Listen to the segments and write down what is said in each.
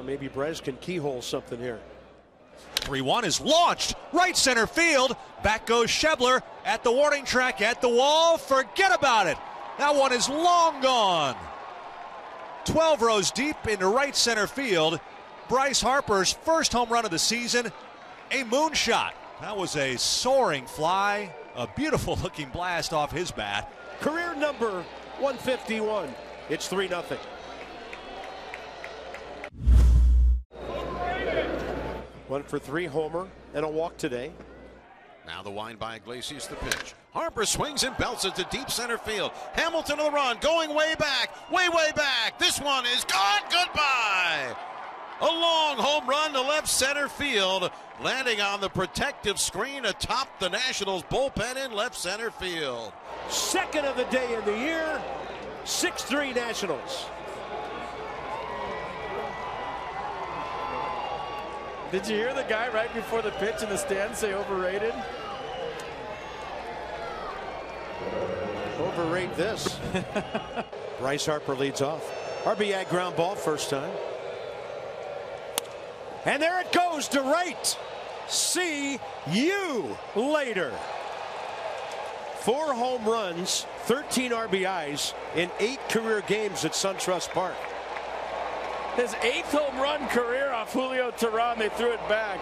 maybe Bryce can keyhole something here. 3-1 is launched. Right center field. Back goes Scherzer at the warning track, at the wall. Forget about it. That one is long gone. 12 rows deep into right center field. Bryce Harper's first home run of the season. A moonshot. That was a soaring fly. A beautiful looking blast off his bat. Career number 151. It's 3-0. One for 3 homer and a walk today. Now the wind by Iglesias, the pitch. Harper swings and belts it to deep center field. Hamilton on the run, going way back, way back. This one is gone. Goodbye. A long home run to left center field, landing on the protective screen atop the Nationals bullpen in left center field. Second of the day in the year. 6-3 Nationals. Did you hear the guy right before the pitch in the stand say overrated? Overrate this. Bryce Harper leads off. RBI ground ball first time. And there it goes to right. See you later. 4 home runs, 13 RBIs in 8 career games at SunTrust Park. His 8th home run career off Julio Teheran. They threw it back.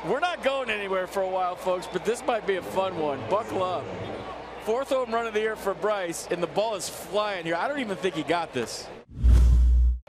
We're not going anywhere for a while, folks, but this might be a fun one. Buckle up. 4th home run of the year for Bryce, and the ball is flying here. I don't even think he got this.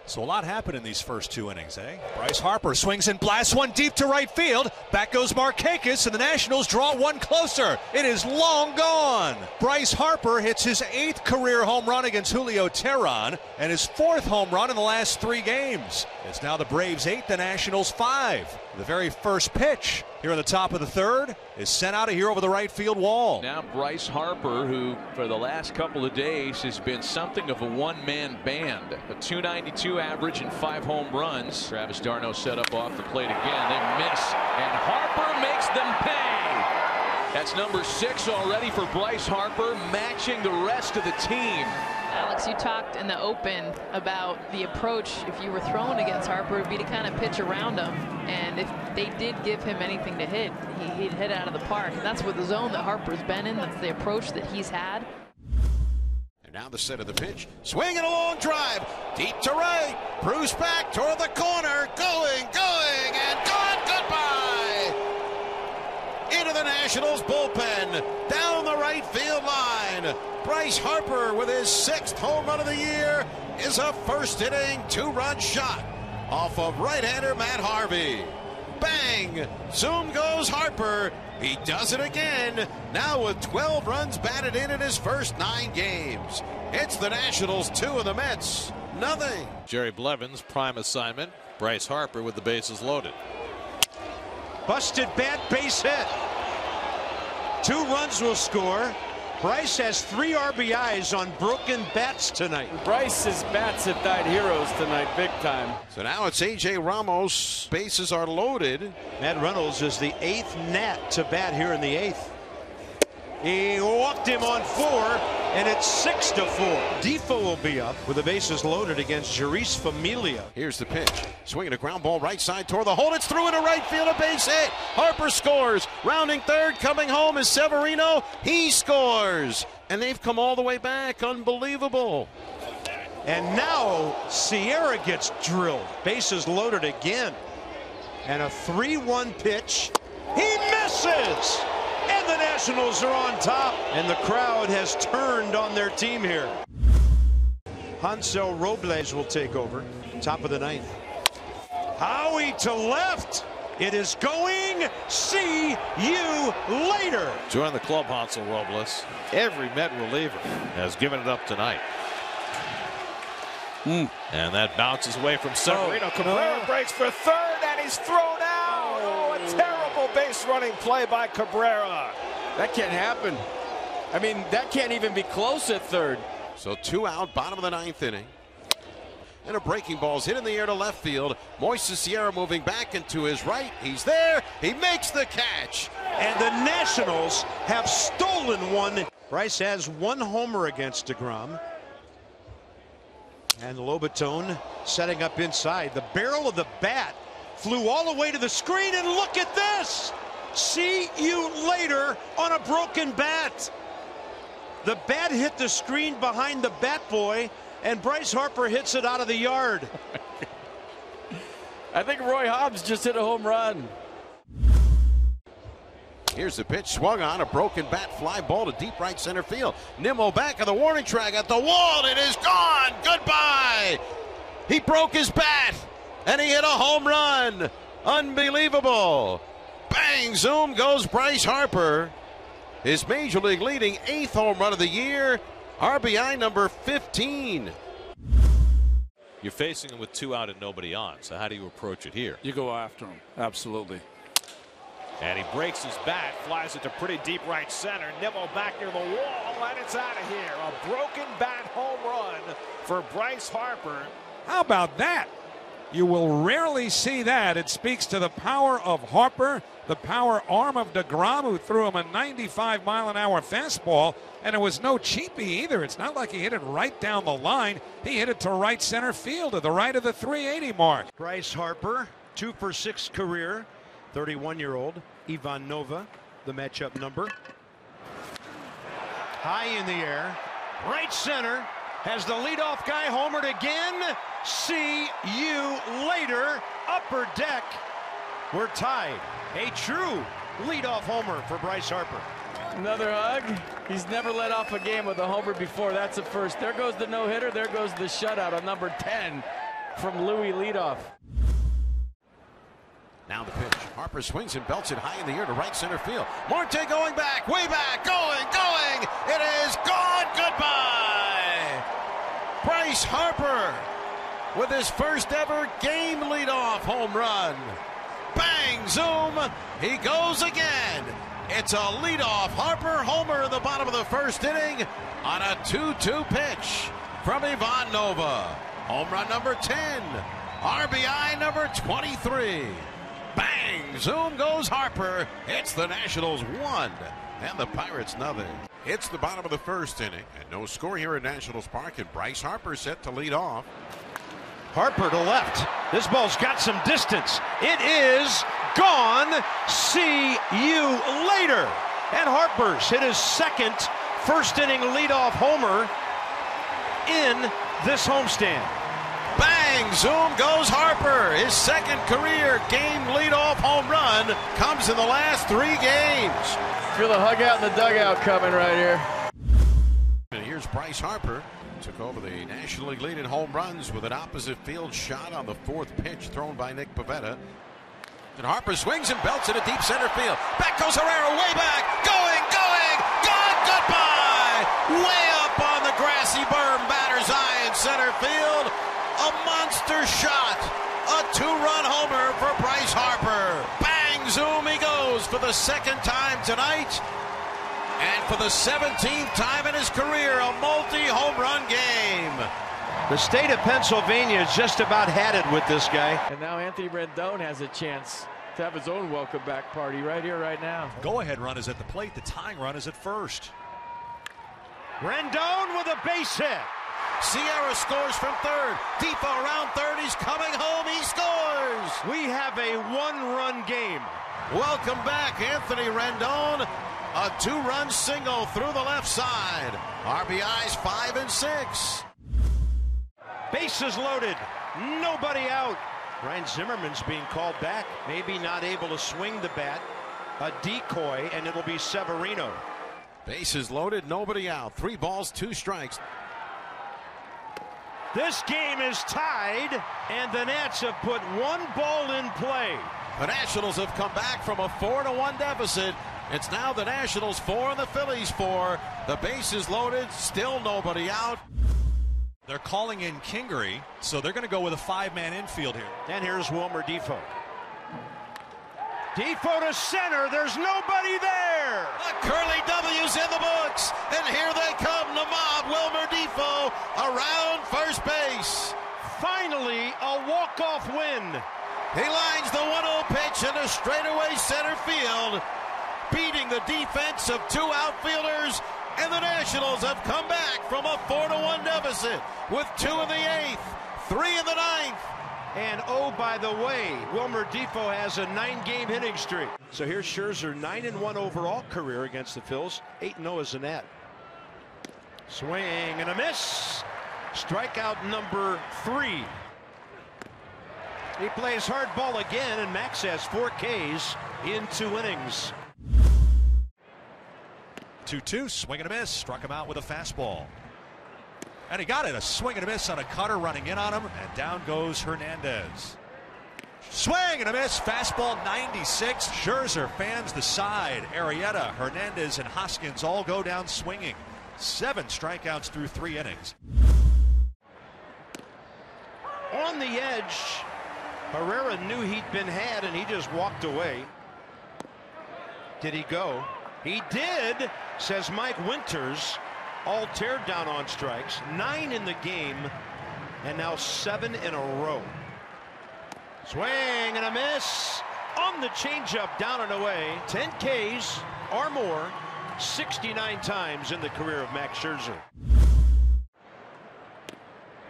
So a lot happened in these first 2 innings, eh? Bryce Harper swings and blasts one deep to right field. Back goes Markakis, and the Nationals draw one closer. It is long gone. Bryce Harper hits his 8th career home run against Julio Teheran and his 4th home run in the last 3 games. It's now the Braves 8, the Nationals 5. The very first pitch here in the top of the 3rd is sent out of here over the right field wall. Now Bryce Harper, who for the last couple of days has been something of a one-man band. A .292 average and 5 home runs. Travis d'Arnaud set up off the plate again. They miss, and Harper makes them pay. That's number 6 already for Bryce Harper, matching the rest of the team. Alex, you talked in the open about the approach. If you were throwing against Harper, it would be to kind of pitch around him. And if they did give him anything to hit, he'd hit out of the park. And that's what the zone that Harper's been in. That's the approach that he's had. And now the set of the pitch. Swing and a long drive. Deep to right. Bruce back toward the corner. Going, and gone. Goodbye. Into the Nationals bullpen. Down the right field line. Bryce Harper with his 6th home run of the year is a first inning 2-run shot off of right-hander Matt Harvey. Bang! Zoom goes Harper. He does it again, now with 12 runs batted in his first 9 games. It's the Nationals 2 and the Mets nothing. Jerry Blevins, prime assignment. Bryce Harper with the bases loaded. Busted bat, base hit. 2 runs will score. Bryce has 3 RBIs on broken bats tonight. Bryce's bats have died heroes tonight, big time. So now it's A.J. Ramos. Bases are loaded. Matt Reynolds is the 8th Nat to bat here in the 8th. He walked him on 4, and it's 6-4. Defoe will be up with the bases loaded against Jeurys Familia. Here's the pitch. Swinging a ground ball right side toward the hole. It's through into right field, a base hit. Harper scores. Rounding third, coming home is Severino. He scores. And they've come all the way back. Unbelievable. And now Sierra gets drilled. Bases loaded again. And a 3-1 pitch. He misses! And the Nationals are on top, and the crowd has turned on their team here. Hansel Robles will take over, top of the 9th. Howie to left. It is going. See you later. Join the club, Hansel Robles. Every Met reliever has given it up tonight. And that bounces away from Severino. Cabrera breaks for 3rd, and he's thrown out. Oh, a terrible base running play by Cabrera. That can't happen. I mean, that can't even be close at 3rd. So 2 out, bottom of the 9th inning. And a breaking ball's hit in the air to left field. Moises Sierra moving back into his right. He's there. He makes the catch. And the Nationals have stolen one. Bryce has 1 homer against DeGrom. And Lobatone setting up inside. The barrel of the bat flew all the way to the screen, and look at this! See you later on a broken bat. The bat hit the screen behind the bat boy, and Bryce Harper hits it out of the yard. I think Roy Hobbs just hit a home run. Here's the pitch, swung on, a broken bat, fly ball to deep right center field. Nimmo back of the warning track at the wall. It is gone. Goodbye. He broke his bat, and he hit a home run. Unbelievable. Bang, zoom goes Bryce Harper. His major league leading 8th home run of the year. RBI number 15. You're facing him with 2 out and nobody on. So how do you approach it here? You go after him. Absolutely. And he breaks his bat, flies it to pretty deep right center. Nimmo back near the wall, and it's out of here. A broken bat home run for Bryce Harper. How about that? You will rarely see that. It speaks to the power of Harper, the power arm of DeGrom, who threw him a 95-mile-an-hour fastball, and it was no cheapie either. It's not like he hit it right down the line. He hit it to right center field, to the right of the 380 mark. Bryce Harper, 2 for 6 career. 31-year-old Ivan Nova, the matchup number. High in the air, right center, has the leadoff guy homered again. See you later, upper deck. We're tied. A true leadoff homer for Bryce Harper. Another hug. He's never let off a game with a homer before. That's a first. There goes the no-hitter. There goes the shutout on number 10 from Louis leadoff. Now the pitch. Harper swings and belts it high in the air to right center field. Marte going back, way back, going. It is gone. Goodbye. Bryce Harper with his first ever game leadoff home run. Bang, zoom. He goes again. It's a leadoff Harper homer in the bottom of the first inning on a 2-2 pitch from Ivan Nova. Home run number 10. RBI number 23. Bang! Zoom goes Harper. It's the Nationals 1 and the Pirates nothing. It's the bottom of the first inning and no score here at Nationals Park, and Bryce Harper set to lead off. Harper to left. This ball's got some distance. It is gone. See you later. And Harper's hit his second first inning leadoff homer in this homestand. Bang! Zoom goes Harper. His second career game leadoff home run comes in the last 3 games. Feel the hug out in the dugout coming right here. And here's Bryce Harper. Took over the National League lead in home runs with an opposite field shot on the 4th pitch thrown by Nick Pivetta. And Harper swings and belts it at deep center field. Back goes Herrera, way back. Going. Gone. Goodbye. Way up on the grassy berm, batter's eye in center field. A monster shot. A 2-run homer for Bryce Harper. Bang, zoom, he goes for the 2nd time tonight. And for the 17th time in his career, a multi-home run game. The state of Pennsylvania has just about had it with this guy. And now Anthony Rendon has a chance to have his own welcome back party right here, right now. Go-ahead run is at the plate. The tying run is at first. Rendon with a base hit. Sierra scores from third. Defoe around third. He's coming home. He scores. We have a 1-run game. Welcome back, Anthony Rendon. A 2-run single through the left side. RBIs 5 and 6. Bases loaded. Nobody out. Ryan Zimmerman's being called back. Maybe not able to swing the bat. A decoy, and it'll be Severino. Bases loaded. Nobody out. 3 balls, 2 strikes. This game is tied, and the Nats have put 1 ball in play. The Nationals have come back from a 4-1 deficit. It's now the Nationals 4 and the Phillies 4. The bases loaded, still nobody out. They're calling in Kingery, so they're going to go with a 5-man infield here. And here's Wilmer Defoe. Defoe to center. There's nobody there. The Curly W's in the books, and here they come. The mob, Wilmer Defoe around first base. Finally, a walk-off win. He lines the 1-0 pitch into straightaway center field, beating the defense of 2 outfielders And the Nationals have come back from a 4-1 deficit with 2 in the 8th, 3 in the 9th. And oh, by the way, Wilmer Difo has a 9-game hitting streak. So here's Scherzer, 9-1 overall career against the Phils, 8-0 as a net. Swing and a miss. Strikeout number 3. He plays hard ball again, and Max has 4 Ks in 2 innings. 2-2, swing and a miss, struck him out with a fastball. And he got it, a swing and a miss on a cutter running in on him, and down goes Hernandez. Swing and a miss, fastball 96. Scherzer fans the side. Arrieta, Hernandez, and Hoskins all go down swinging. 7 strikeouts through 3 innings. On the edge, Herrera knew he'd been had, and he just walked away. Did he go? He did, says Mike Winters. All tear down on strikes, 9 in the game, and now 7 in a row. Swing and a miss on the changeup, down and away. 10 Ks or more, 69 times in the career of Max Scherzer.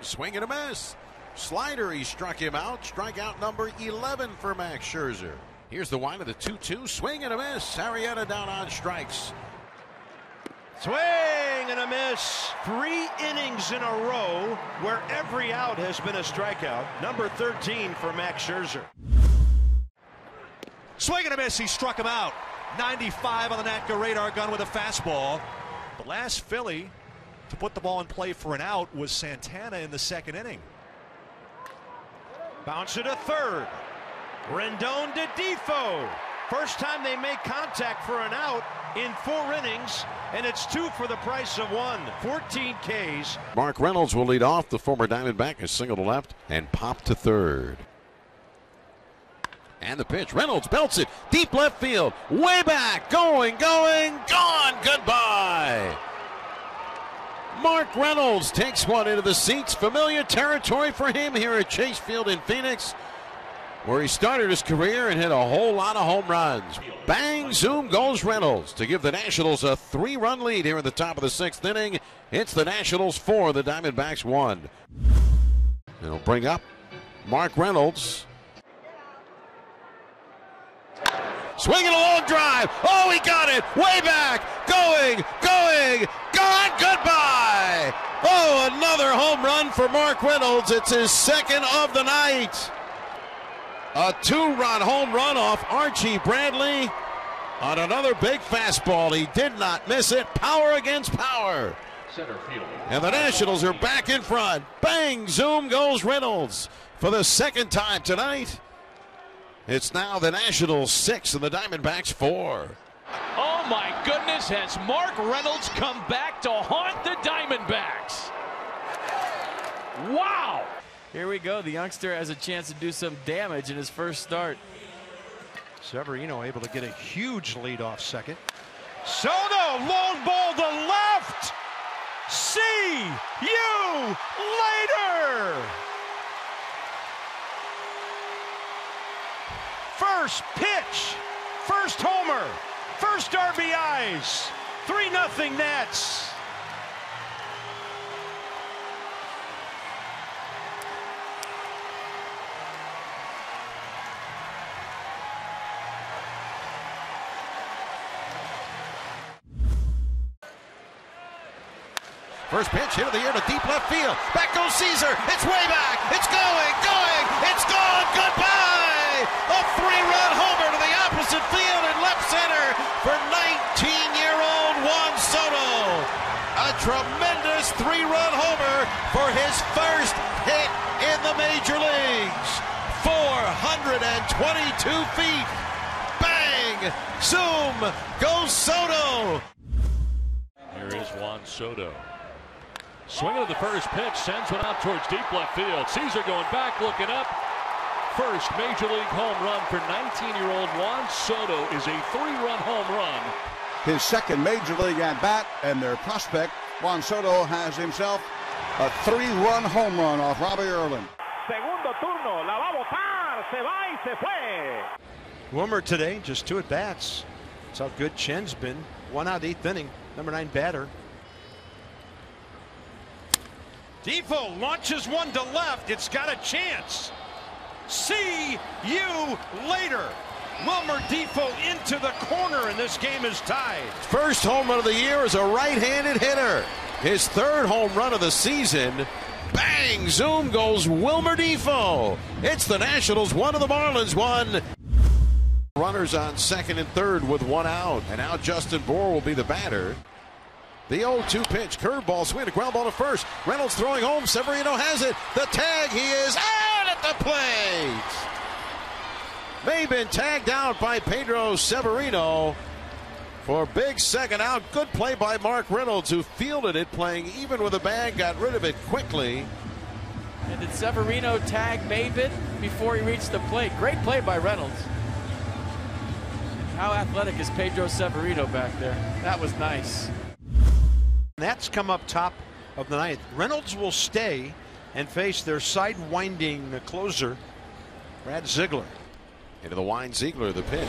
Swing and a miss. Slider, he struck him out. Strikeout number 11 for Max Scherzer. Here's the wind of the 2-2. Swing and a miss. Arrieta down on strikes. Swing and a miss. 3 innings in a row where every out has been a strikeout. Number 13 for Max Scherzer. Swing and a miss, he struck him out. 95 on the NATCA radar gun with a fastball. The last Philly to put the ball in play for an out was Santana in the 2nd inning. Bounce it to 3rd. Rendon to Difo. First time they make contact for an out in 4 innings, and it's 2 for the price of 1. 14 Ks. Mark Reynolds will lead off. The former Diamondback is single to left and popped to 3rd. And the pitch. Reynolds belts it deep left field. Way back. Going. Gone. Goodbye. Mark Reynolds takes one into the seats. Familiar territory for him here at Chase Field in Phoenix, where he started his career and hit a whole lot of home runs. Bang, zoom goes Reynolds to give the Nationals a 3-run lead here at the top of the 6th inning. It's the Nationals 4, the Diamondbacks 1. It'll bring up Mark Reynolds. Swinging a long drive. Oh, he got it. Way back. Going. Gone. Goodbye. Oh, another home run for Mark Reynolds. It's his 2nd of the night. A 2-run home run off Archie Bradley on another big fastball. He did not miss it. Power against power. Center field. And the Nationals are back in front. Bang, zoom goes Reynolds for the 2nd time tonight. It's now the Nationals 6 and the Diamondbacks 4. Oh my goodness, has Mark Reynolds come back to haunt the Diamondbacks? Wow! Here we go. The youngster has a chance to do some damage in his first start. Severino able to get a huge lead off second. Soto, long ball to left. See you later. First pitch, first homer, first RBIs, 3-0 Nats. First pitch hit of the year to deep left field. Back goes Caesar. It's way back. It's going. It's gone. Goodbye. A 3-run homer to the opposite field in left center for 19-year-old Juan Soto. A tremendous 3-run homer for his first hit in the major leagues. 422 feet. Bang. Zoom goes Soto. Here is Juan Soto. Swinging to the first pitch, sends one out towards deep left field. Caesar going back, looking up. First major league home run for 19-year-old Juan Soto is a 3-run home run. His 2nd major league at bat, and their prospect, Juan Soto, has himself a 3-run home run off Robbie Erlin. Segundo turno, la va a botar, se va y se fue. Wilmer today, just 2 at-bats. That's how good Chen's been. 1 out, 8th inning. number 9 batter. Defoe launches one to left. It's got a chance. See you later. Wilmer Defoe into the corner, and this game is tied. First home run of the year is a right-handed hitter. His 3rd home run of the season. Bang! Zoom goes Wilmer Defoe. It's the Nationals 1 and the Marlins 1. Runners on 2nd and 3rd with 1 out. And now Justin Bour will be the batter. The 0-2 pitch. Curveball. Swing to ground ball to first. Reynolds throwing home. Severino has it. The tag. He is out at the plate. May have been tagged out by Pedro Severino for a big second out. Good play by Mark Reynolds, who fielded it, playing even with a bag, got rid of it quickly. And did Severino tag Maven before he reached the plate? Great play by Reynolds. How athletic is Pedro Severino back there? That was nice. That's come up top of the 9th. Reynolds will stay and face their side-winding closer, Brad Ziegler. Into the wind, Ziegler, the pitch.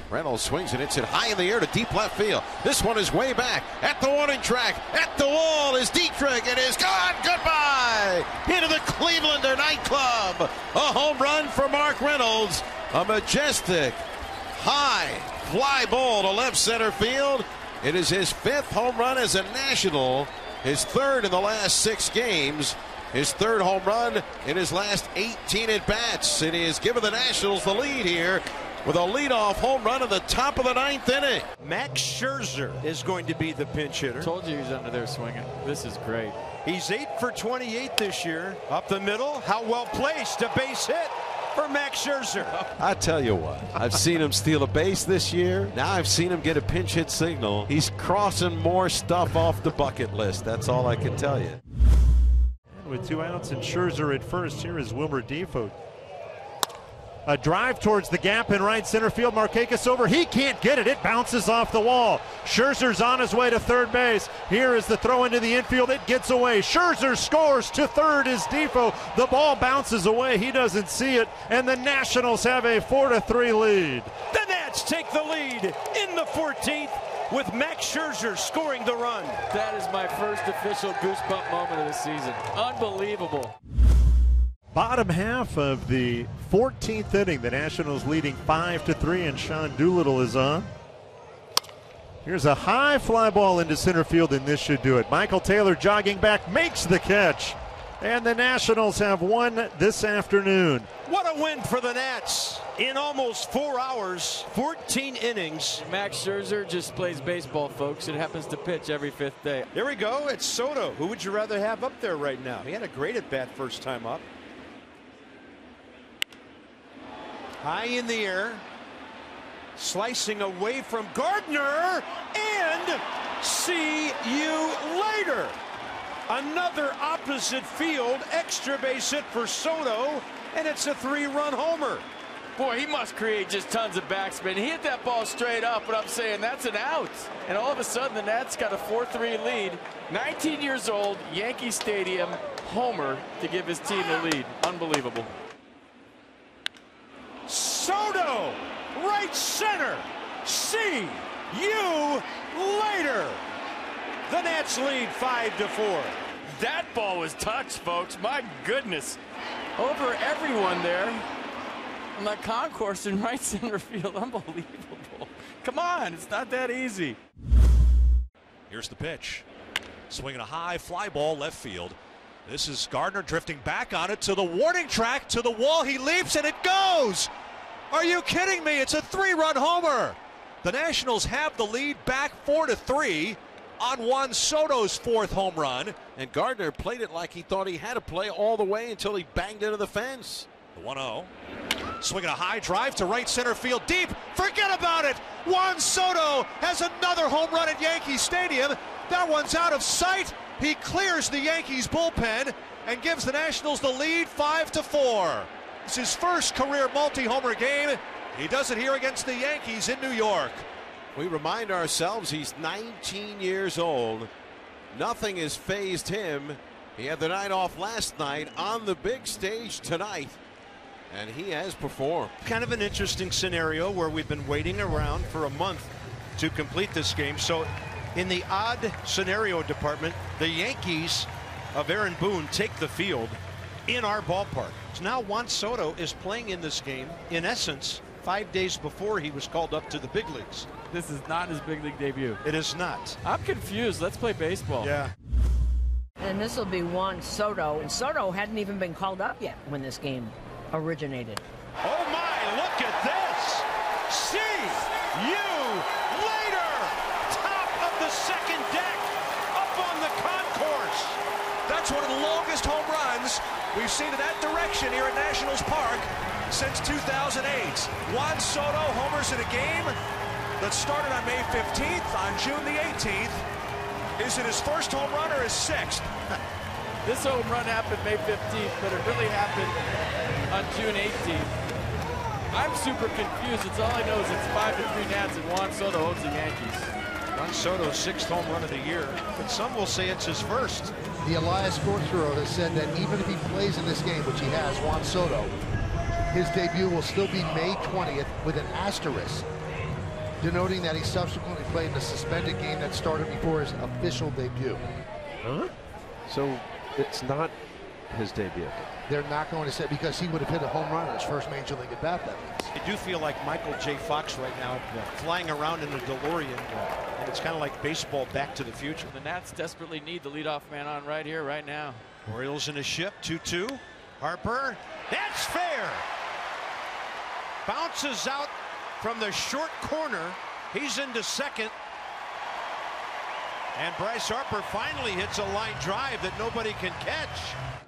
Reynolds swings and hits it high in the air to deep left field. This one is way back at the warning track. At the wall is Dietrich. It is gone. Goodbye. Into the Clevelander nightclub. A home run for Mark Reynolds. A majestic, high fly ball to left center field. It is his 5th home run as a National. His 3rd in the last 6 games. His 3rd home run in his last 18 at-bats. And he has given the Nationals the lead here with a leadoff home run in the top of the 9th inning. Max Scherzer is going to be the pinch hitter. Told you he's under there swinging. This is great. He's 8 for 28 this year. Up the middle, how well placed, a base hit for Max Scherzer. I tell you what, I've seen him steal a base this year. Now I've seen him get a pinch hit signal. He's crossing more stuff off the bucket list. That's all I can tell you. With 2 outs and Scherzer at first, here is Wilmer Defoe. A drive towards the gap in right center field. Markakis over. He can't get it. It bounces off the wall. Scherzer's on his way to third base. Here is the throw into the infield. It gets away. Scherzer scores. To third is Defoe. The ball bounces away. He doesn't see it. And the Nationals have a 4-3 lead. The Nats take the lead in the 14th with Max Scherzer scoring the run. That is my first official goosebump moment of the season. Unbelievable. Bottom half of the 14th inning, the Nationals leading 5-3, and Sean Doolittle is on. Here's a high fly ball into center field, and this should do it. Michael Taylor jogging back, makes the catch, and the Nationals have won this afternoon. What a win for the Nats in almost 4 hours, 14 innings. Max Scherzer just plays baseball, folks. It happens to pitch every 5th day. Here we go. It's Soto. Who would you rather have up there right now? He had a great at-bat first time up. High in the air, slicing away from Gardner, and see you later. Another opposite field extra base hit for Soto, and it's a 3-run homer. Boy, he must create just tons of backspin. He hit that ball straight up, but I'm saying that's an out. And all of a sudden, the Nats got a 4-3 lead. 19 years old, Yankee Stadium, homer to give his team the lead. Unbelievable. Soto, right center. See you later. The Nats lead 5-4. That ball was touched, folks. My goodness. Over everyone there on that concourse in right center field. Unbelievable. Come on, it's not that easy. Here's the pitch. Swinging a high fly ball left field. This is Gardner drifting back on it to the warning track, to the wall. He leaps and it goes. Are you kidding me? It's a 3-run homer. The Nationals have the lead back 4-3 on Juan Soto's 4th home run. And Gardner played it like he thought he had to play all the way until he banged into the fence. The 1-0. Swinging a high drive to right center field deep. Forget about it. Juan Soto has another home run at Yankee Stadium. That one's out of sight. He clears the Yankees bullpen and gives the Nationals the lead 5-4. It's his first career multi-homer game. He does it here against the Yankees in New York. We remind ourselves he's 19 years old. Nothing has fazed him. He had the night off last night, on the big stage tonight, and he has performed. Kind of an interesting scenario where we've been waiting around for a month to complete this game. So In the odd scenario department, the Yankees of Aaron Boone take the field in our ballpark. So now Juan Soto is playing in this game, in essence, 5 days before he was called up to the big leagues. This is not his big league debut. It is not. I'm confused. Let's play baseball. Yeah. And this will be Juan Soto. And Soto hadn't even been called up yet when this game originated. Oh my, look at this. See you later. Top of the second deck, up on the concourse. That's one of the longest home runs we've seen in that direction here at Nationals Park since 2008. Juan Soto homers in a game that started on May 15th. On June the 18th, is it his first home run or his sixth? This home run happened May 15th, but it really happened on June 18th. I'm super confused. It's all I know is it's 5-3 Nats and Juan Soto owns the Yankees. Juan Soto's 6th home run of the year, but some will say it's his first. The Elias Sports Bureau has said that even if he plays in this game, which he has, Juan Soto, his debut will still be May 20th with an asterisk, denoting that he subsequently played in a suspended game that started before his official debut. Huh? So it's not his debut. They're not going to say, because he would have hit a home run in his first major league at bat, that means. I do feel like Michael J. Fox right now, flying around in a DeLorean, and it's kind of like baseball Back to the Future. The Nats desperately need the leadoff man on right here, right now. Orioles in a ship, 2-2. Harper, that's fair. Bounces out from the short corner. He's into second. And Bryce Harper finally hits a line drive that nobody can catch.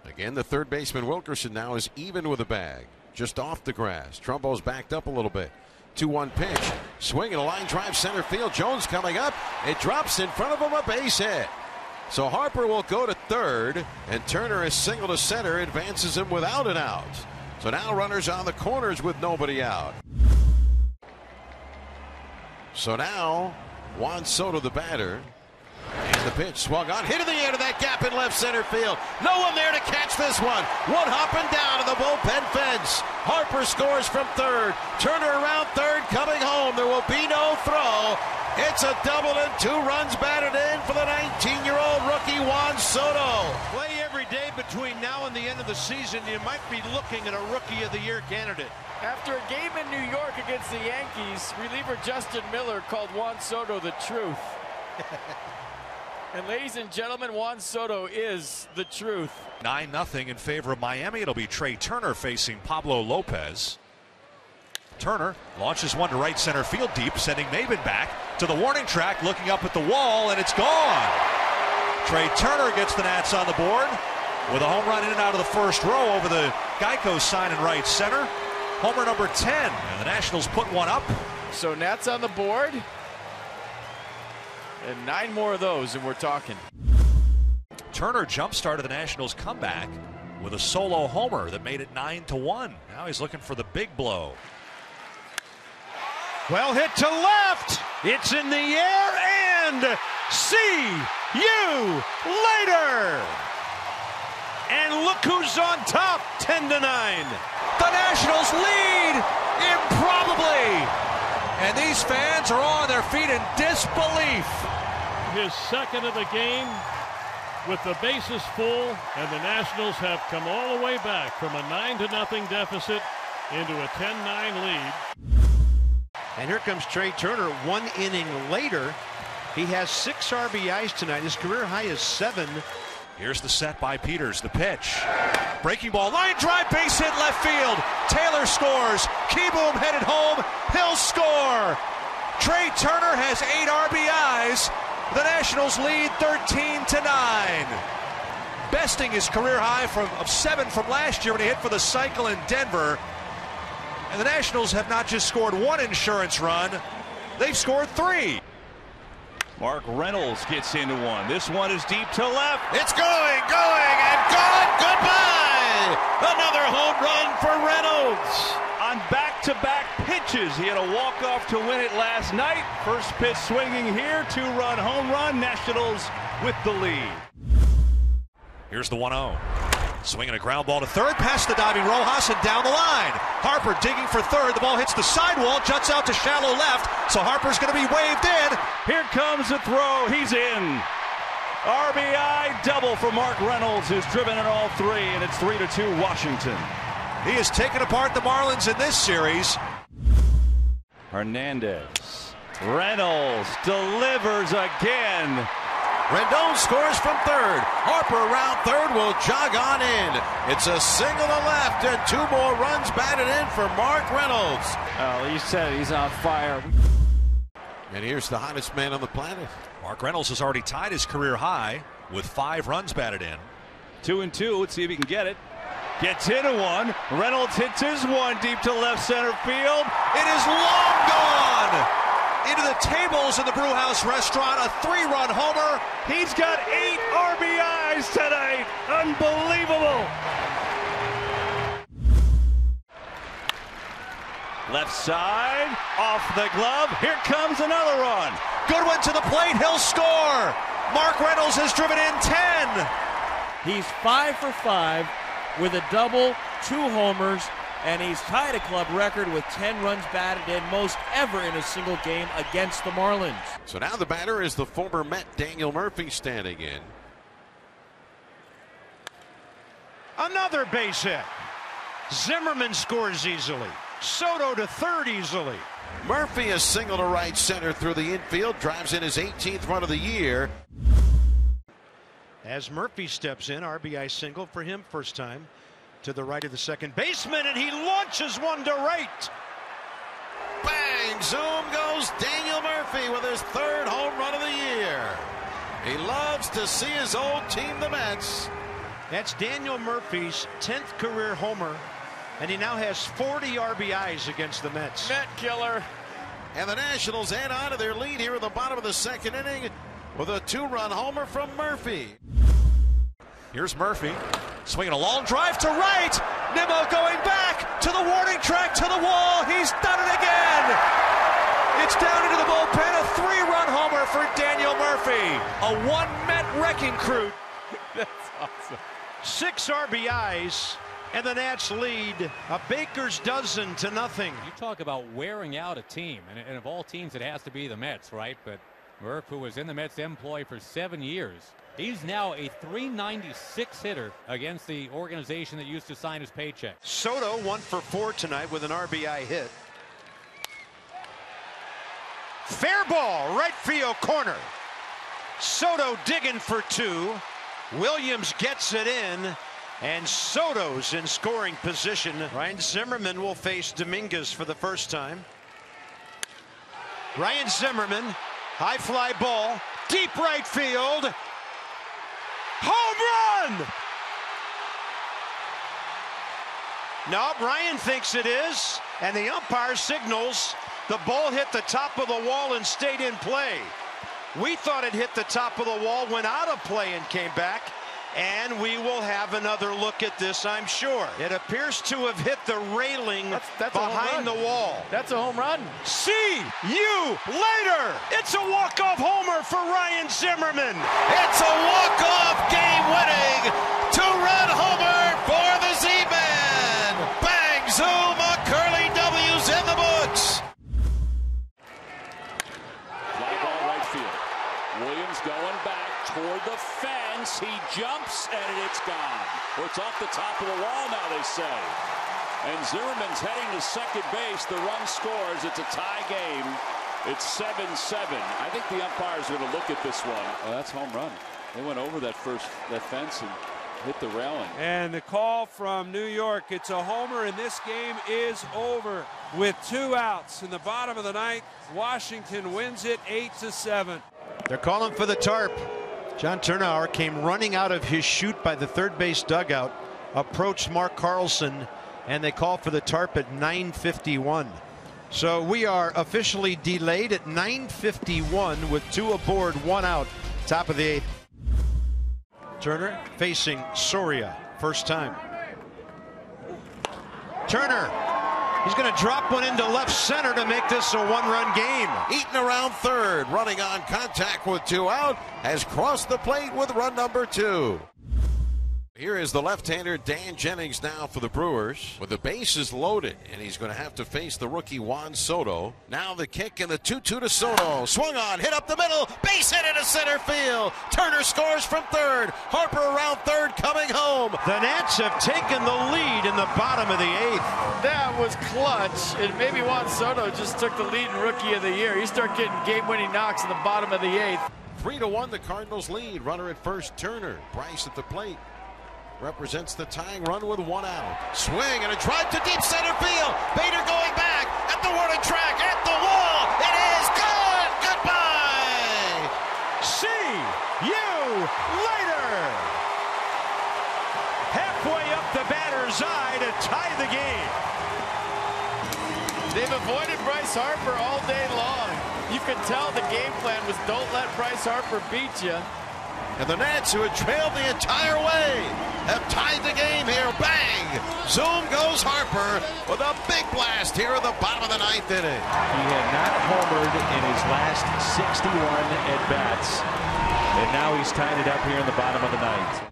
Again, the third baseman Wilkerson now is even with a bag. Just off the grass. Trumbo's backed up a little bit. 2-1 pitch. Swinging a line drive center field. Jones coming up. It drops in front of him, a base hit. So Harper will go to third, and Turner is single to center, advances him without an out. So now runners on the corners with nobody out. So now Juan Soto, the batter. And the pitch swung on, hit in the air to that gap in left center field. No one there to catch this one. One hopping down to the bullpen fence. Harper scores from third. Turner around third, coming home. There will be no throw. It's a double and 2 runs batted in for the 19-year-old rookie Juan Soto. Play every day between now and the end of the season. You might be looking at a Rookie of the Year candidate. After a game in New York against the Yankees, reliever Justin Miller called Juan Soto the truth. And ladies and gentlemen, Juan Soto is the truth. 9-0 in favor of Miami. It'll be Trey Turner facing Pablo Lopez. Turner launches one to right center field deep, sending Maben back to the warning track, looking up at the wall, and it's gone. Trey Turner gets the Nats on the board with a home run in and out of the first row over the Geico sign in right center. Homer number 10, and the Nationals put one up. So Nats on the board. And 9 more of those, and we're talking. Turner jump-started the Nationals' comeback with a solo homer that made it 9-1. Now he's looking for the big blow. Well hit to left. It's in the air, and see you later. And look who's on top, 10-9. The Nationals lead improbably. And these fans are on their feet in disbelief. His second of the game with the bases full, and the Nationals have come all the way back from a 9-0 deficit into a 10-9 lead. And here comes Trey Turner 1 inning later. He has 6 RBIs tonight. His career high is 7. Here's the set by Peters. The pitch. Breaking ball. Line drive. Base hit left field. Taylor scores. Keyboom headed home. He'll score. Trey Turner has 8 RBIs. The Nationals lead 13-9. Besting his career high of 7 from last year when he hit for the cycle in Denver. And the Nationals have not just scored 1 insurance run. They've scored 3. Mark Reynolds gets into one. This one is deep to left. It's going, and gone. Goodbye. Another home run for Reynolds. On back-to-back pitches, he had a walk-off to win it last night. First pitch swinging here, 2-run home run. Nationals with the lead. Here's the 1-0. Swinging a ground ball to third, past the diving Rojas and down the line. Harper digging for third. The ball hits the sidewall, juts out to shallow left. So Harper's going to be waved in. Here comes the throw. He's in. RBI double for Mark Reynolds, who's driven in all three, and it's 3-2 Washington. He has taken apart the Marlins in this series. Hernandez. Reynolds delivers again. Rendon scores from third. Harper around third will jog on in. It's a single to left and 2 more runs batted in for Mark Reynolds. Oh, you said it. He's on fire. And here's the hottest man on the planet. Mark Reynolds has already tied his career high with 5 runs batted in. 2-2. Let's see if he can get it. Gets into one. Reynolds hits his one deep to left center field. It is long gone. Into the tables in the Brewhouse restaurant, a 3-run homer. He's got 8 RBIs tonight. Unbelievable. Left side, off the glove. Here comes another run. Goodwin to the plate, he'll score. Mark Reynolds has driven in 10. He's 5 for 5 with a double, 2 homers, and he's tied a club record with 10 runs batted in, most ever in a single game against the Marlins. So now the batter is the former Met Daniel Murphy standing in. Another base hit. Zimmerman scores easily. Soto to third easily. Murphy is single to right center through the infield, drives in his 18th run of the year. As Murphy steps in, RBI single for him, first time to the right of the second baseman, and he launches one to right. Bang! Zoom goes Daniel Murphy with his 3rd home run of the year. He loves to see his old team, the Mets. That's Daniel Murphy's 10th career homer, and he now has 40 RBIs against the Mets. Met killer. And the Nationals add on to their lead here at the bottom of the 2nd inning with a 2-run homer from Murphy. Here's Murphy swinging a long drive to right. Nimmo going back to the warning track, to the wall. He's done it again. It's down into the bullpen. A 3-run homer for Daniel Murphy. A 1-Met wrecking crew. That's awesome. 6 RBIs. And the Nats lead a baker's dozen to nothing. You talk about wearing out a team, and of all teams, it has to be the Mets, right? But Murph, who was in the Mets employ for 7 years, he's now a .396 hitter against the organization that used to sign his paycheck. Soto 1 for 4 tonight with an RBI hit. Fair ball, right field corner. Soto digging for 2. Williams gets it in. And Soto's in scoring position. Ryan Zimmerman will face Dominguez for the first time. Ryan Zimmerman, high fly ball, deep right field. Home run! No, Ryan thinks it is, and the umpire signals the ball hit the top of the wall and stayed in play. We thought it hit the top of the wall, went out of play and came back. And we will have another look at this, I'm sure. It appears to have hit the railing that's behind the wall. That's a home run. See you later. It's a walk-off homer for Ryan Zimmerman. It's a walk-off game-winning 2-run homer for the Z-Man. Bang! Zoom! A curly W's in the books. Fly ball right field. Williams going back toward the fence. He jumps and it's gone. Well, it's off the top of the wall now, they say. And Zimmerman's heading to second base. The run scores. It's a tie game. It's 7-7. I think the umpire's going to look at this one. Oh, that's home run. They went over that fence and hit the railing. And the call from New York, it's a homer, and this game is over with 2 outs in the bottom of the 9th. Washington wins it 8-7. They're calling for the tarp. John Turnauer came running out of his chute by the third base dugout, approached Mark Carlson, and they call for the tarp at 9:51. So we are officially delayed at 9:51 with 2 aboard, 1 out, top of the 8th. Turner facing Soria, first time. Turner, he's going to drop one into left center to make this a 1-run game. Eaton around third, running on contact with 2 out, has crossed the plate with run number 2. Here is the left-hander Dan Jennings now for the Brewers with the bases loaded, and he's going to have to face the rookie Juan Soto. Now the kick and the 2-2 to Soto. Swung on, hit up the middle, base hit into center field. Turner scores from third. Harper around third, coming home. The Nats have taken the lead in the bottom of the 8th. That was clutch, and maybe Juan Soto just took the lead in Rookie of the Year. He started getting game-winning knocks in the bottom of the 8th. 3-1 the Cardinals lead. Runner at first, Turner. Bryce at the plate. Represents the tying run with 1 out. Swing and a drive to deep center field. Bader going back at the warning track, at the wall. It is good. Goodbye. See you later. Halfway up the batter's eye to tie the game. They've avoided Bryce Harper all day long. You could tell the game plan was don't let Bryce Harper beat you. And the Nats, who had trailed the entire way, have tied the game here. Bang! Zoom goes Harper with a big blast here in the bottom of the 9th inning. He had not homered in his last 61 at-bats. And now he's tied it up here in the bottom of the 9th.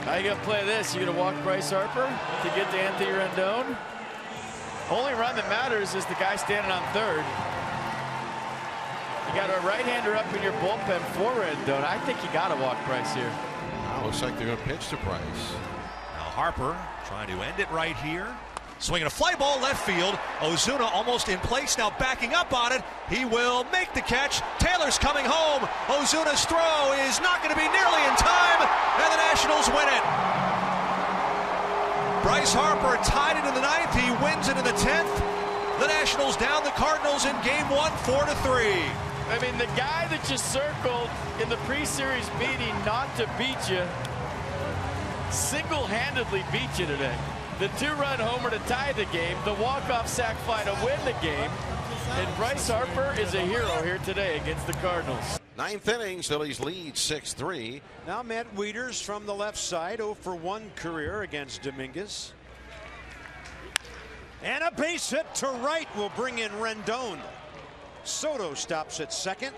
How you gonna play this? You gonna walk Bryce Harper to get to Anthony Rendon? Only run that matters is the guy standing on third. You got a right-hander up in your bullpen for Rendon. I think you got to walk Bryce here. Now looks like they're going to pitch to Bryce. Now Harper trying to end it right here. Swinging a fly ball left field. Ozuna almost in place now, backing up on it. He will make the catch. Taylor's coming home. Ozuna's throw is not going to be nearly in time, and the Nationals win it. Bryce Harper tied it in the 9th. He wins it in the 10th. The Nationals down the Cardinals in game 1, 4-3. I mean, the guy that you circled in the pre-series meeting not to beat you single-handedly beat you today. The 2-run homer to tie the game, the walk-off sac fly to win the game, and Bryce Harper is a hero here today against the Cardinals. 9th inning, Phillies lead 6-3. Now Matt Wieters from the left side, 0 for 1 career against Dominguez. And a base hit to right will bring in Rendon. Soto stops at second,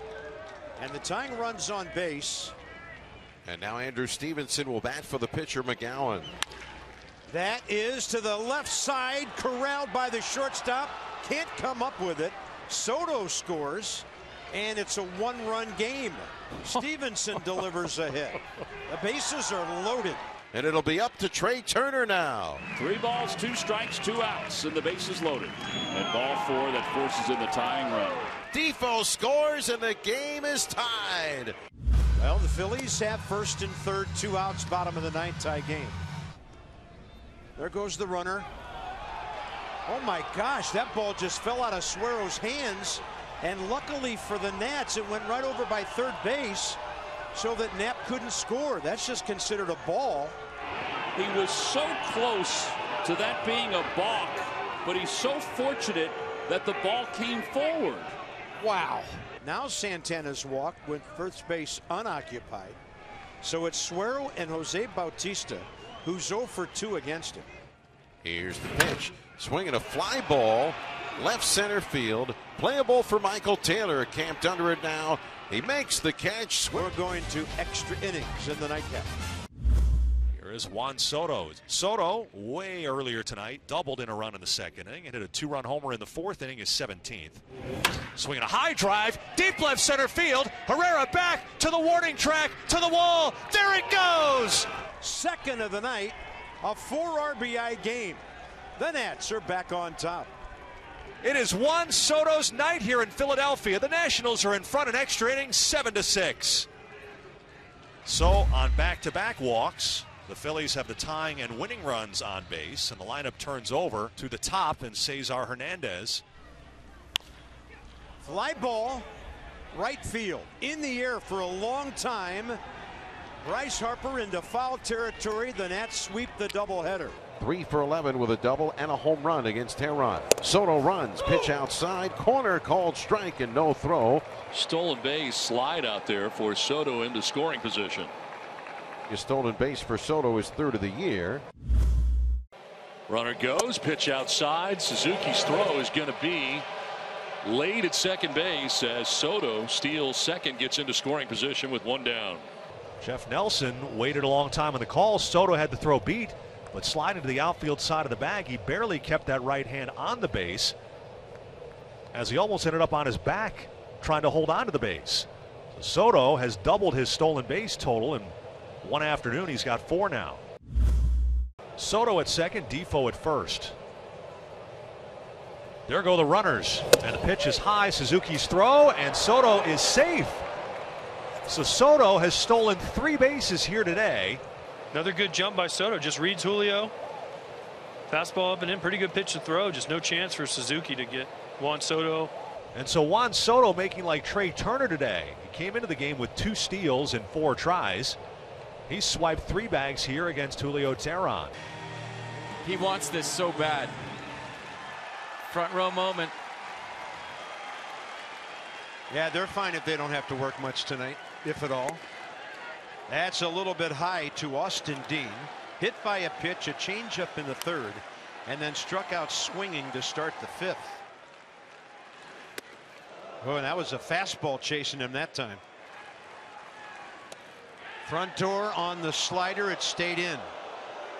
and the tying run's on base. And now Andrew Stevenson will bat for the pitcher, McGowan. That is to the left side, corralled by the shortstop. Can't come up with it. Soto scores, and it's a 1-run game. Stevenson delivers a hit. The bases are loaded. And it'll be up to Trey Turner now. 3 balls, 2 strikes, 2 outs, and the bases loaded. And ball 4 that forces in the tying run. Defoe scores, and the game is tied. Well, the Phillies have first and third, 2 outs, bottom of the 9th, tie game. There goes the runner. Oh my gosh, that ball just fell out of Suero's hands. And luckily for the Nats, it went right over by third base so that Knapp couldn't score. That's just considered a ball. He was so close to that being a balk, but he's so fortunate that the ball came forward. Wow. Now Santana's walked with first base unoccupied. So it's Suero and Jose Bautista, who's 0 for 2 against him. Here's the pitch. Swinging a fly ball, left center field. Playable for Michael Taylor, camped under it now. He makes the catch. We're going to extra innings in the nightcap. Here is Juan Soto. Soto, way earlier tonight, doubled in a run in the second inning and hit a 2-run homer in the 4th inning, his 17th. Swinging a high drive, deep left center field. Herrera back to the warning track, to the wall. There it goes. Second of the night, a 4 RBI game. The Nats are back on top. It is Juan Soto's night here in Philadelphia. The Nationals are in front in extra innings, 7-6. So on back-to-back walks, the Phillies have the tying and winning runs on base, and the lineup turns over to the top and Cesar Hernandez. Fly ball, right field, in the air for a long time. Bryce Harper into foul territory. The Nats sweep the doubleheader. 3 for 11 with a double and a home run against Tehran. Soto runs, pitch outside, corner called strike and no throw. Stolen base slide out there for Soto into scoring position. His stolen base for Soto is 3rd of the year. Runner goes, pitch outside. Suzuki's throw is going to be laid at second base as Soto steals second, gets into scoring position with 1 down. Jeff Nelson waited a long time on the call. Soto had to throw beat, but sliding to the outfield side of the bag, he barely kept that right hand on the base as he almost ended up on his back trying to hold on to the base. So Soto has doubled his stolen base total in one afternoon. He's got 4 now. Soto at second, Defoe at first. There go the runners, and the pitch is high. Suzuki's throw, and Soto is safe. So Soto has stolen 3 bases here today. Another good jump by Soto. Just reads Julio. Fastball up and in. Pretty good pitch to throw. Just no chance for Suzuki to get Juan Soto. And so Juan Soto making like Trey Turner today. He came into the game with 2 steals and 4 tries. He swiped 3 bags here against Julio Teheran. He wants this so bad. Front row moment. Yeah, they're fine if they don't have to work much tonight, if at all. That's a little bit high to Austin Dean. Hit by a pitch, a changeup in the 3rd, and then struck out swinging to start the 5th. Oh, and that was a fastball chasing him that time. Front door on the slider. It stayed in.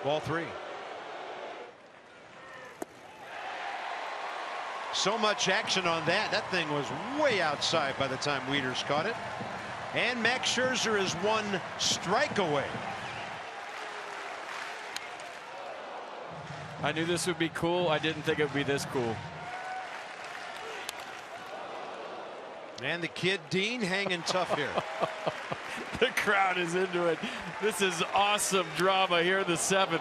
Ball 3. So much action on that. That thing was way outside by the time Wieters caught it. And Max Scherzer is 1 strike away. I knew this would be cool. I didn't think it would be this cool. And the kid Dean hanging tough here. The crowd is into it. This is awesome drama here in the 7th.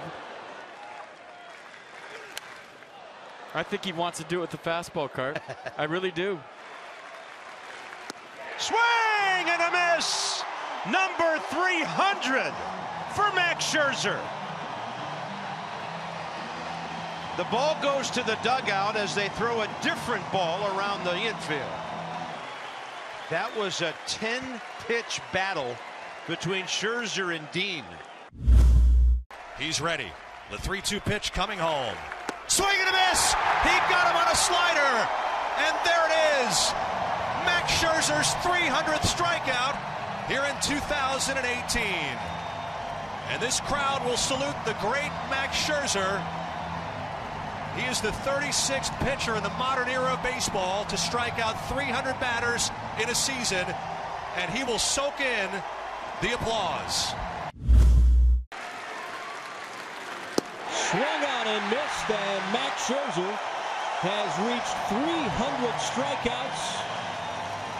I think he wants to do it with the fastball, Cart. I really do. Swing and a miss. Number 300 for Max Scherzer. The ball goes to the dugout as they throw a different ball around the infield. That was a 10-pitch battle between Scherzer and Dean. He's ready. The 3-2 pitch coming home. Swing and a miss. He got him on a slider. And there it is. Max Scherzer's 300th strikeout here in 2018. And this crowd will salute the great Max Scherzer. He is the 36th pitcher in the modern era of baseball to strike out 300 batters in a season, and he will soak in the applause. Swung on and missed, and Max Scherzer has reached 300 strikeouts.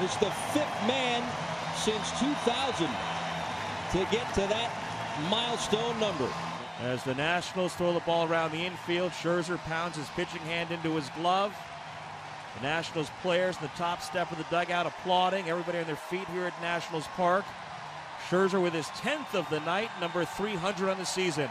It's the 5th man since 2000 to get to that milestone number. As the Nationals throw the ball around the infield, Scherzer pounds his pitching hand into his glove. The Nationals players in the top step of the dugout applauding. Everybody on their feet here at Nationals Park. Scherzer with his 10th of the night, number 300 on the season.